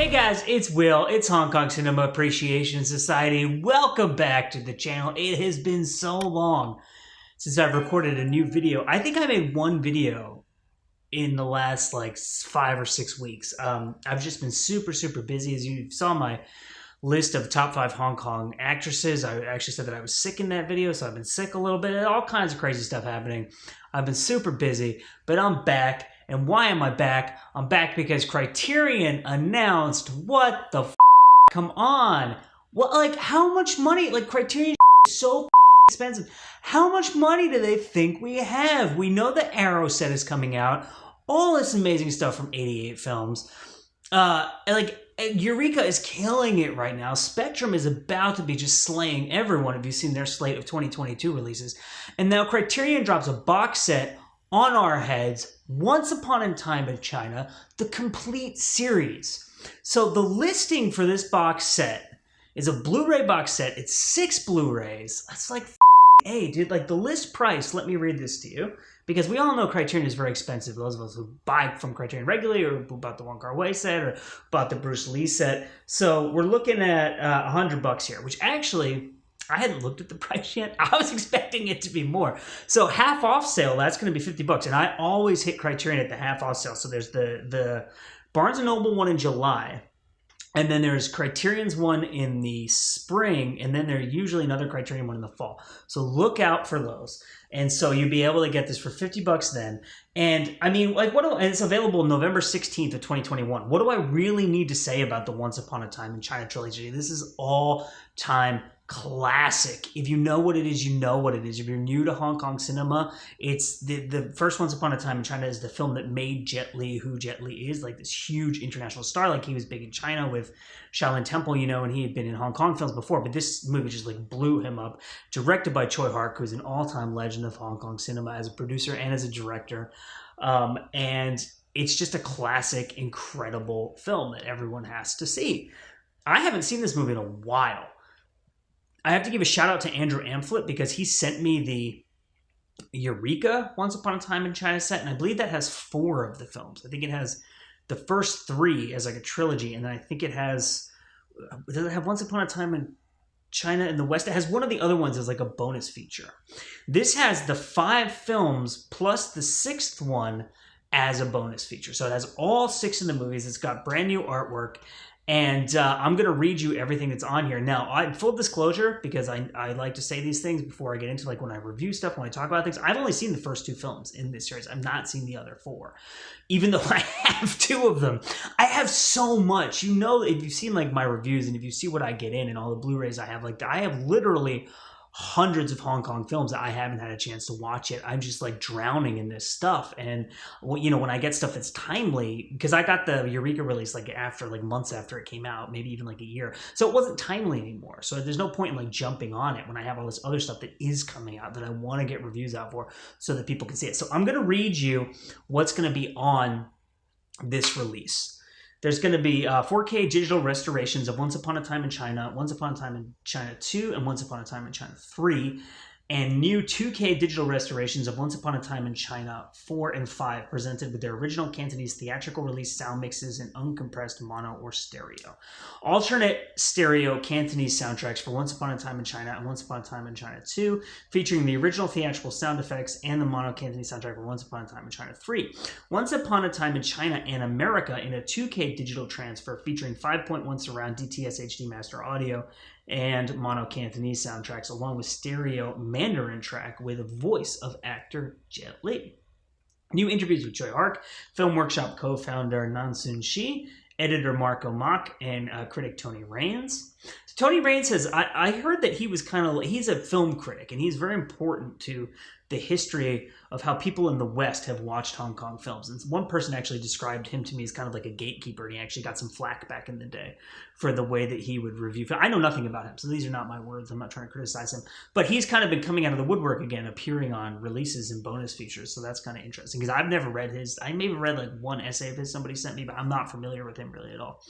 Hey guys, it's Will. It's Hong Kong Cinema Appreciation Society. Welcome back to the channel. It has been so long since I've recorded a new video. I think I made one video in the last like 5 or 6 weeks. I've just been super busy. As you saw my list of top 5 Hong Kong actresses, I actually said that I was sick in that video, so I've been sick a little bit. All kinds of crazy stuff happening. I've been super busy, but I'm back. And why am I back? I'm back because Criterion announced, what the f***? Come on. What, like, how much money? Like, Criterion is so expensive. How much money do they think we have? We know the Arrow set is coming out. All this amazing stuff from 88 Films. Eureka is killing it right now. Spectrum is about to be just slaying everyone. Have you seen their slate of 2022 releases? And now Criterion drops a box set on our heads, Once Upon a Time in China, the complete series. So the listing for this box set is a Blu-ray box set. It's 6 Blu-rays. That's like A, dude. Like the list price, let me read this to you, because we all know Criterion is very expensive. Those of us who buy from Criterion regularly, or who bought the Wong Kar-wai set, or bought the Bruce Lee set. So we're looking at $100 here, which actually, I hadn't looked at the price yet. I was expecting it to be more. So half off sale, that's going to be $50. And I always hit Criterion at the half off sale. So there's the Barnes & Noble one in July. And then there's Criterion's one in the spring. And then there's usually another Criterion one in the fall. So look out for those. And so you'll be able to get this for $50 then. And I mean, like, and it's available November 16th of 2021. What do I really need to say about the Once Upon a Time in China trilogy? This is all-time classic. If you know what it is, you know what it is. If you're new to Hong Kong cinema, it's the first Once Upon a Time in China is the film that made Jet Li who Jet Li is, like this huge international star. Like he was big in China with Shaolin Temple, you know, and he had been in Hong Kong films before, but this movie just like blew him up. Directed by Tsui Hark, who's an all-time legend of Hong Kong cinema as a producer and as a director. And it's just a classic, incredible film that everyone has to see. I haven't seen this movie in a while. I have to give a shout out to Andrew Amphlett because he sent me the Eureka Once Upon a Time in China set, and I believe that has 4 of the films. I think it has the first 3 as like a trilogy, and then I think it has, does it have Once Upon a Time in China in the West? It has one of the other ones as like a bonus feature. This has the 5 films plus the 6th one as a bonus feature. So it has all 6 of the movies. It's got brand new artwork. And I'm going to read you everything that's on here. Now, full disclosure, because I like to say these things before I get into, like, when I review stuff, when I talk about things, I've only seen the first 2 films in this series. I've not seen the other 4, even though I have 2 of them. I have so much. You know, if you've seen, like, my reviews and if you see what I get in and all the Blu-rays I have, like, I have literally hundreds of Hong Kong films that I haven't had a chance to watch yet. I'm just like drowning in this stuff. And you know, when I get stuff that's timely, because I got the Eureka release like after, like months after it came out, maybe even like a year. So it wasn't timely anymore. So there's no point in like jumping on it when I have all this other stuff that is coming out that I want to get reviews out for so that people can see it. So I'm going to read you what's going to be on this release. There's going to be 4K digital restorations of Once Upon a Time in China, Once Upon a Time in China 2, and Once Upon a Time in China 3, and new 2K digital restorations of Once Upon a Time in China 4 and 5, presented with their original Cantonese theatrical release sound mixes in uncompressed mono or stereo. Alternate stereo Cantonese soundtracks for Once Upon a Time in China and Once Upon a Time in China 2, featuring the original theatrical sound effects and the mono Cantonese soundtrack for Once Upon a Time in China 3. Once Upon a Time in China and America in a 2K digital transfer featuring 5.1 surround DTS HD master audio and mono Cantonese soundtracks, along with stereo Mandarin track with a voice of actor Jet Li. New interviews with Tsui Hark, Film Workshop co-founder Nansun Shi, editor Marco Mock, and critic Tony Raines. So Tony Raines says, I heard that he was he's a film critic, and he's very important to the history of how people in the West have watched Hong Kong films. And one person actually described him to me as kind of like a gatekeeper, and he actually got some flack back in the day for the way that he would review film. I know nothing about him, so these are not my words. I'm not trying to criticize him. But he's kind of been coming out of the woodwork again, appearing on releases and bonus features, so that's kind of interesting, because I've never read his. I maybe read like one essay of his somebody sent me, but I'm not familiar with him really at all.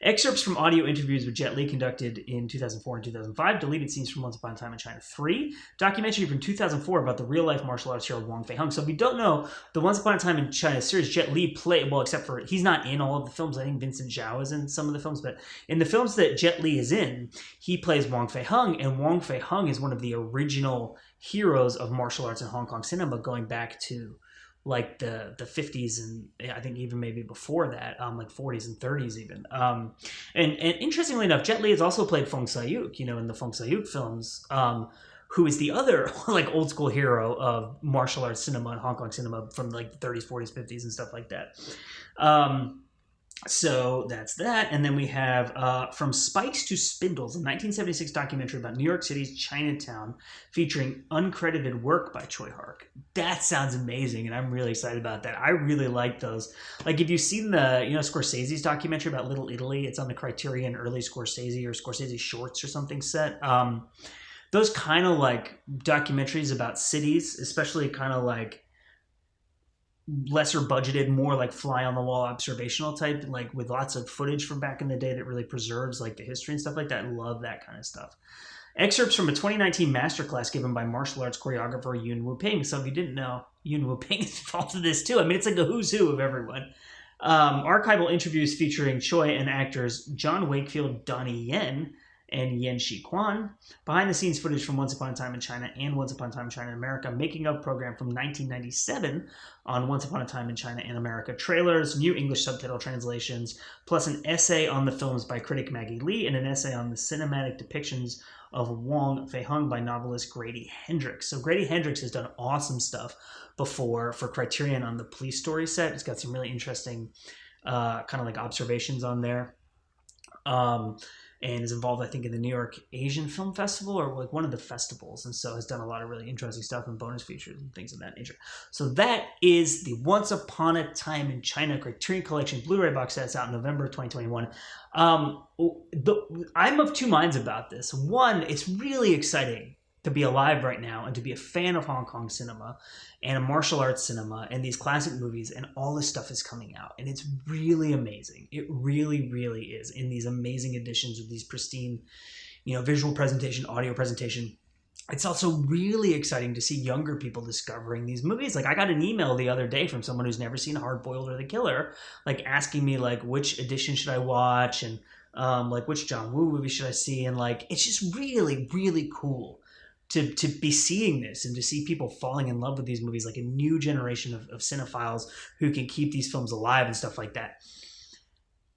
Excerpts from audio interviews with Jet Li conducted in 2004 and 2005, deleted scenes from Once Upon a Time in China 3, documentary from 2004 about the real real-life martial arts hero Wong Fei-hung. So if you don't know, the Once Upon a Time in China series, Jet Li played, well, except for he's not in all of the films. I think Vincent Zhao is in some of the films, but in the films that Jet Li is in, he plays Wong Fei-hung, and Wong Fei-hung is one of the original heroes of martial arts in Hong Kong cinema, going back to like the 50s, and I think even maybe before that, like 40s and 30s even. And interestingly enough, Jet Li has also played Fong Sayuk, in the Fong Sayuk films, who is the other like old school hero of martial arts cinema and Hong Kong cinema from like the 30s, 40s, 50s and stuff like that. So that's that. And then we have From Spikes to Spindles, a 1976 documentary about New York City's Chinatown featuring uncredited work by Tsui Hark. That sounds amazing, and I'm really excited about that. I really like those. Like, if you've seen the, Scorsese's documentary about Little Italy, it's on the Criterion early Scorsese or Scorsese shorts or something set. Those kind of like documentaries about cities, especially kind of like lesser budgeted, more like fly on the wall observational type, like with lots of footage from back in the day that really preserves like the history and stuff like that. I love that kind of stuff. Excerpts from a 2019 masterclass given by martial arts choreographer Yun Wu-ping. So if you didn't know, Yun Wu-ping is involved in this too. I mean, it's like a who's who of everyone. Archival interviews featuring Choi and actors John Wakefield, Donnie Yen, and Yen Shi Quan. Behind the scenes footage from Once Upon a Time in China and Once Upon a Time in China in America. Making of program from 1997 on Once Upon a Time in China and America. Trailers, new English subtitle translations, plus an essay on the films by critic Maggie Lee and an essay on the cinematic depictions of Wong Fei-hung by novelist Grady Hendrix. So Grady Hendrix has done awesome stuff before for Criterion on the Police Story set. It's got some really interesting kind of like observations on there. And is involved, I think, in the New York Asian Film Festival or like one of the festivals. And so has done a lot of really interesting stuff and bonus features and things of that nature. So that is the Once Upon a Time in China Criterion Collection Blu-ray box set. It's out in November of 2021. I'm of two minds about this. One, it's really exciting to be alive right now and to be a fan of Hong Kong cinema and a martial arts cinema and these classic movies, and all this stuff is coming out, and it's really amazing. It really, really is, in these amazing editions with these pristine, visual presentation, audio presentation. It's also really exciting to see younger people discovering these movies. Like, I got an email the other day from someone who's never seen Hard Boiled or The Killer, like asking me like which edition should I watch, and like which John Woo movie should I see, and like it's just really, really cool to be seeing this and to see people falling in love with these movies, like a new generation of cinephiles who can keep these films alive and stuff like that.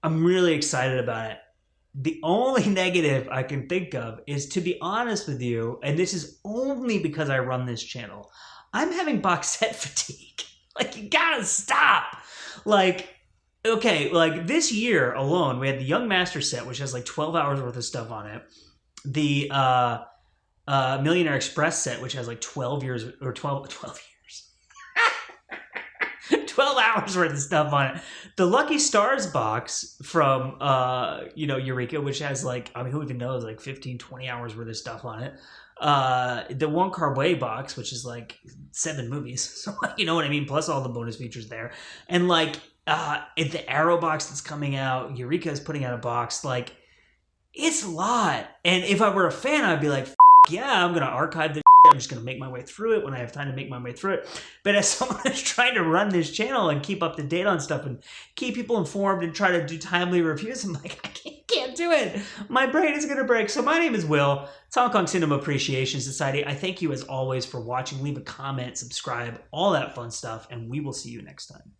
I'm really excited about it. The only negative I can think of is, to be honest with you, and this is only because I run this channel, I'm having box set fatigue. Like, you gotta stop. Like, okay, like this year alone, we had the Young Master set, which has like 12 hours worth of stuff on it. The Millionaire Express set, which has like 12 years or 12 years. 12 hours worth of stuff on it. The Lucky Stars box from, Eureka, which has like, I mean, who even knows, like 15, 20 hours worth of stuff on it. The Wong Kar-wai box, which is like 7 movies. So, you know what I mean? Plus all the bonus features there. And like, the Arrow box that's coming out, Eureka is putting out a box. Like, it's a lot. And if I were a fan, I'd be like, yeah, I'm going to archive this. I'm just going to make my way through it when I have time to make my way through it. But as someone who's trying to run this channel and keep up to date on stuff and keep people informed and try to do timely reviews, I'm like, I can't do it. My brain is going to break. So my name is Will. It's Hong Kong Cinema Appreciation Society. I thank you as always for watching. Leave a comment, subscribe, all that fun stuff, and we will see you next time.